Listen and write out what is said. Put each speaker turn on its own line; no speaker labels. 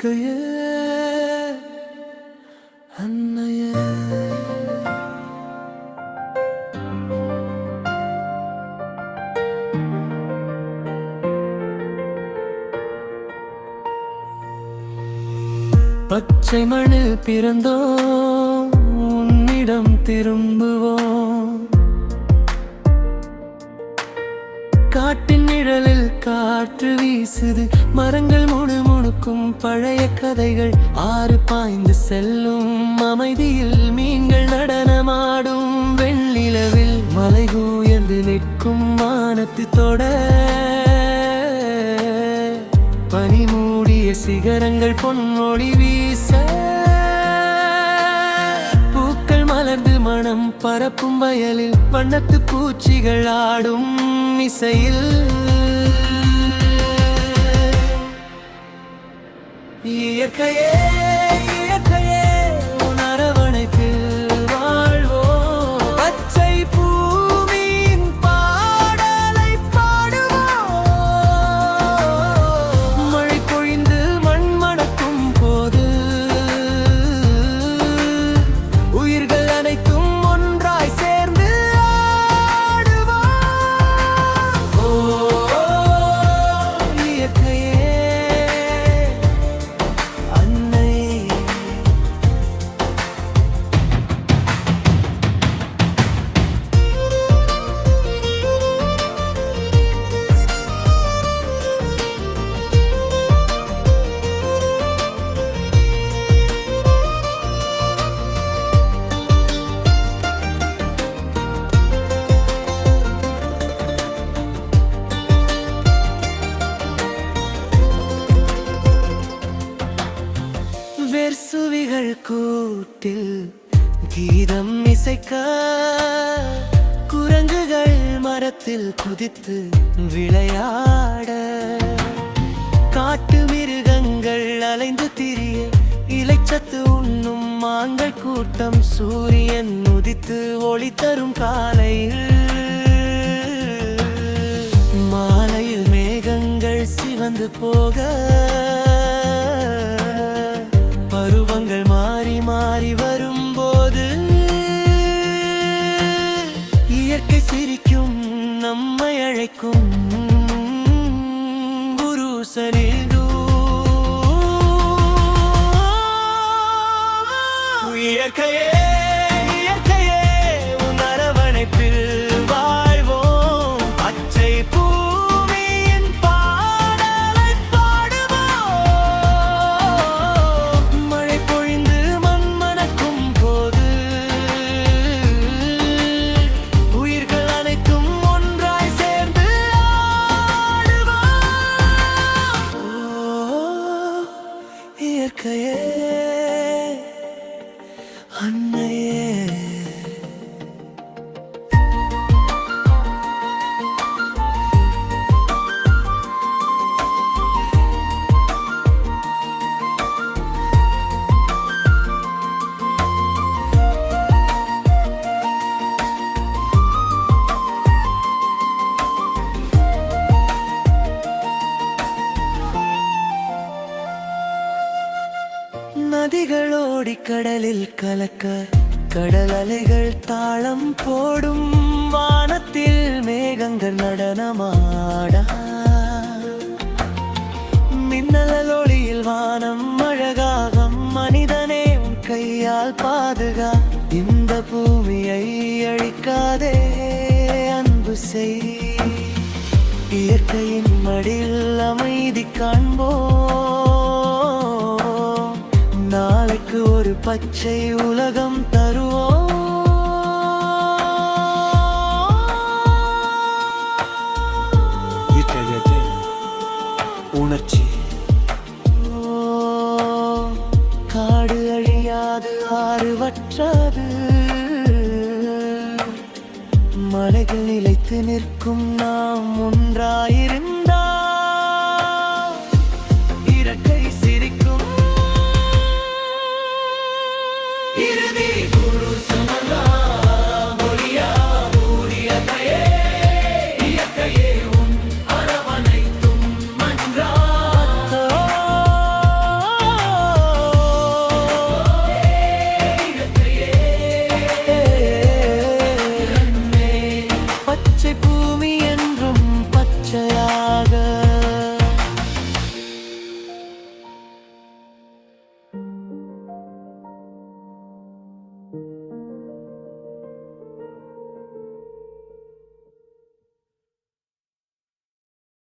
இயற்கையே அன்னையே. பச்சை மண்ணில் பிறந்தோம், உன்னிடம் திரும்புவோம். காட்டின் நிழலில் காற்று வீசுது, மரங்கள் முணுமுணுக்கும் பழைய கதைகள். ஆறு பாய்ந்து செல்லும் அமைதியில் மீன்கள் நடனமாடும். வெண்ணிலவில் மலை உயர்ந்து நிற்கும் வானத்து தொட, பனி மூடிய சிகரங்கள் பொன்னொளி வீச, பூக்கள் மலர்ந்து மனம் பரப்பும் வயலில் வண்ணத்து பூச்சிகள் ஆடும் இசையில். இயற்கையே இயற்கையே உன் அரவணைப்பில் வாழ்வோம். பச்சை பூமியின் பாடலை பாடுவோம். மழை பொழிந்து மண் மணக்கும் போது உயிர்கள் அனைத்தும் ஒன்றாய் சேர்ந்து ஆடுவோம். ஓ இயற்கையே அன்னை. வெர்சுவிகள் கூட்டில் கீதம் இசைக்க, குரங்குகள் மரத்தில் குதித்து விளையாட, காட்டு மிருகங்கள் அலைந்து திரிய, இலைச்சத்து உண்ணும் மான்கள் கூட்டம். சூரியன் உதித்து ஒளி தரும் காலையில், மாலையில் மேகங்கள் சிவந்து போக, பருவங்கள் மாறி மாறி வரும்போது இயற்கை சிரிக்கும், நம்மை அழைக்கும். குருசனில் இயற்கையே இயற்கையே உன் அரவணைப்பில் வாழ்வோம். பச்சை பூமியின் பாடலை பாடுவோம். மழை பொழிந்து மண் மணக்கும் போது உயிர்கள் அனைத்தும் ஒன்றாய் சேர்ந்து ஆடுவோம். ஓ இயற்கையே அன்னையே. நதிகளோடி கடலில் கலக்க, கடல் அலைகள் தாளம் போடும். வானத்தில் மேகங்கள் நடனமாட, மின்னல் ஒளியில் வானம் அழகாக. மனிதனே உன் கையால் பாதுகா, இந்த பூமியை அழிக்காதே, அன்பு செய். இயற்கையின் மடியில் அமைதி காண்போம். நாளைக்கு ஒரு பச்சை உலகம் தருவோம். உணர்ச்சி காடு அழியாது, ஆறு வற்றாது, மலைகள் நிலைத்து நிற்கும். நாம் ஒன்றாயிருந்தால்